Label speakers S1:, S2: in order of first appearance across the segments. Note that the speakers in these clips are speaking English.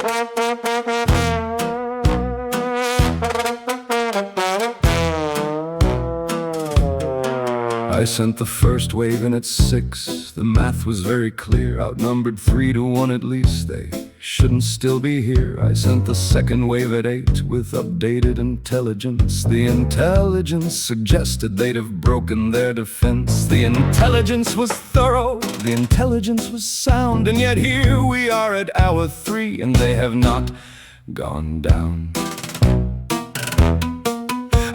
S1: I sent the first wave in at 6. The math was very clear, outnumbered 3-1 at least. They shouldn't still be here. I sent the second wave at 8 with updated intelligence. The intelligence suggested they'd have broken their defense. The intelligence was thorough, the intelligence was sound, and yet here we are at hour 3 and they have not gone down.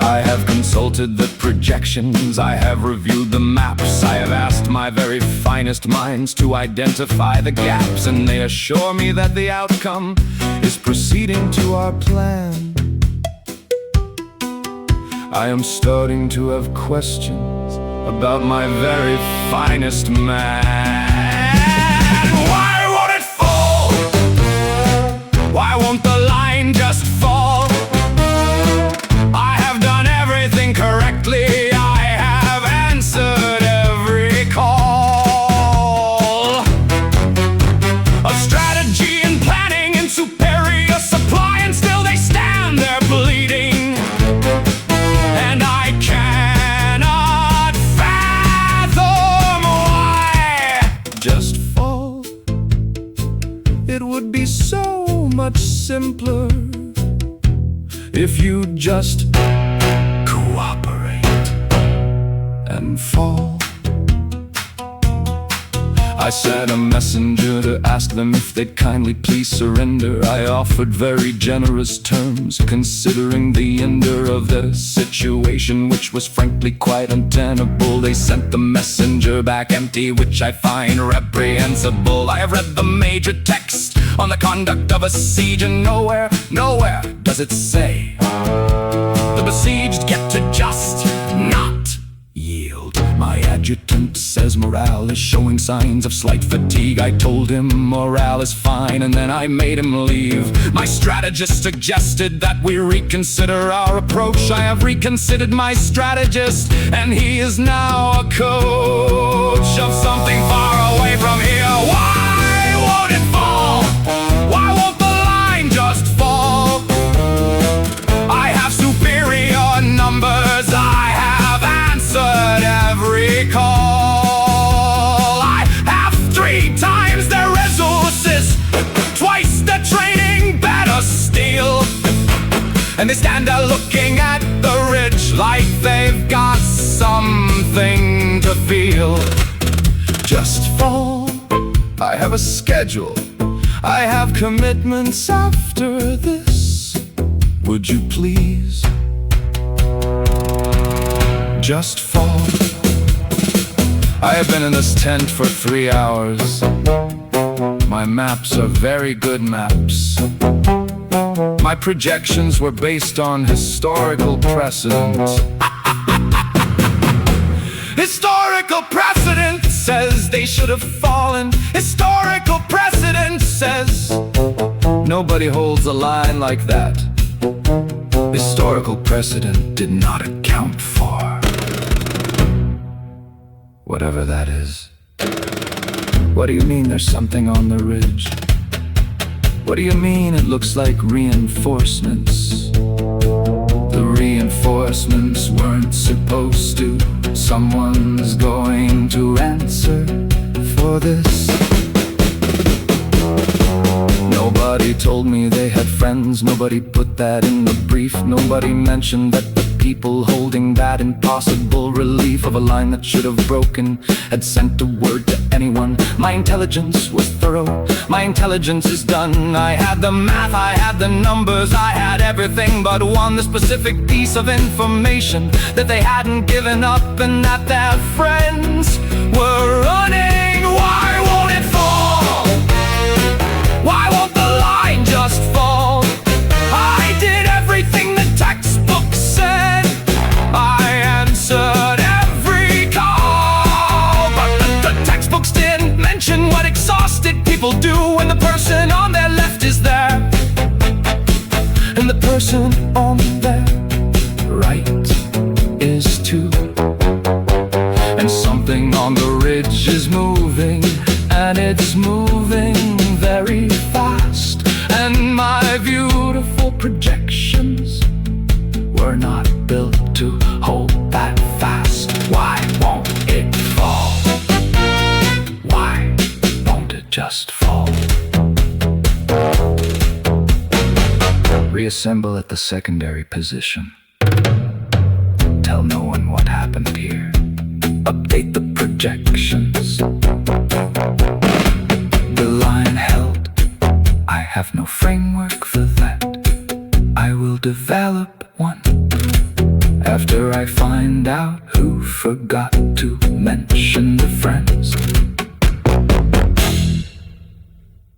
S1: I have consulted the projections, I have reviewed the maps, I have asked my very finest minds to identify the gaps, and they assure me that the outcome is proceeding to our plan. I am starting to have questions about my very finest man. Why won't it fall? Why won't the line just fall? Correctly, I have answered every call of strategy and planning and superior supply, and still they stand there bleeding, and I cannot fathom why. Just fall. It would be so much simpler if you just and fall. I sent a messenger to ask them if they'd kindly please surrender. I offered very generous terms, considering the ender of the situation, which was frankly quite untenable. They sent the messenger back empty, which I find reprehensible. I have read the major text on the conduct of a siege, and nowhere does it say the besieged get to just not yield. My adjutant says morale is showing signs of slight fatigue. I told him morale is fine, and then I made him leave. My strategist suggested that we reconsider our approach. I have reconsidered my strategist, and he is now a coach of something far away from here. Why won't it fall? Why won't the line just fall? I have superior numbers, I have answered every call. I have 3 times their resources, twice their training, better still, and they stand there looking at the ridge like they've got something to feel. Just fall. I have a schedule, I have commitments after this. Would you please just fall? I have been in this tent for 3 hours. My maps are very good maps. My projections were based on historical precedent. Historical precedent says they should have fallen. Historical precedent says nobody holds a line like that. Historical precedent did not account for whatever that is. What do you mean there's something on the ridge? What do you mean it looks like reinforcements? The reinforcements weren't supposed to. Someone's going to answer for this. Nobody told me they had friends, nobody put that in the brief. Nobody mentioned that the people holding that impossible relief of a line that should have broken had sent a word to anyone. My intelligence was thorough, my intelligence is done. I had the math, I had the numbers, I had everything but one, the specific piece of information that they hadn't given up and that their friends were running. Why won't it fall? Why won't the line just fall? I did everything the textbook said. I answered every call, but the textbooks didn't mention what exhausted people do when the person on their left is there and the person on their right is too. And something on the ridge is moving, and it's moving very fast, and My beautiful projections were not built to hold that fast. Why won't it fall? Why won't it just fall? Reassemble at the secondary position. Tell no one what happened here. Update the projections. The line held. I have no framework for that. I will develop one after I find out who forgot to mention the friends.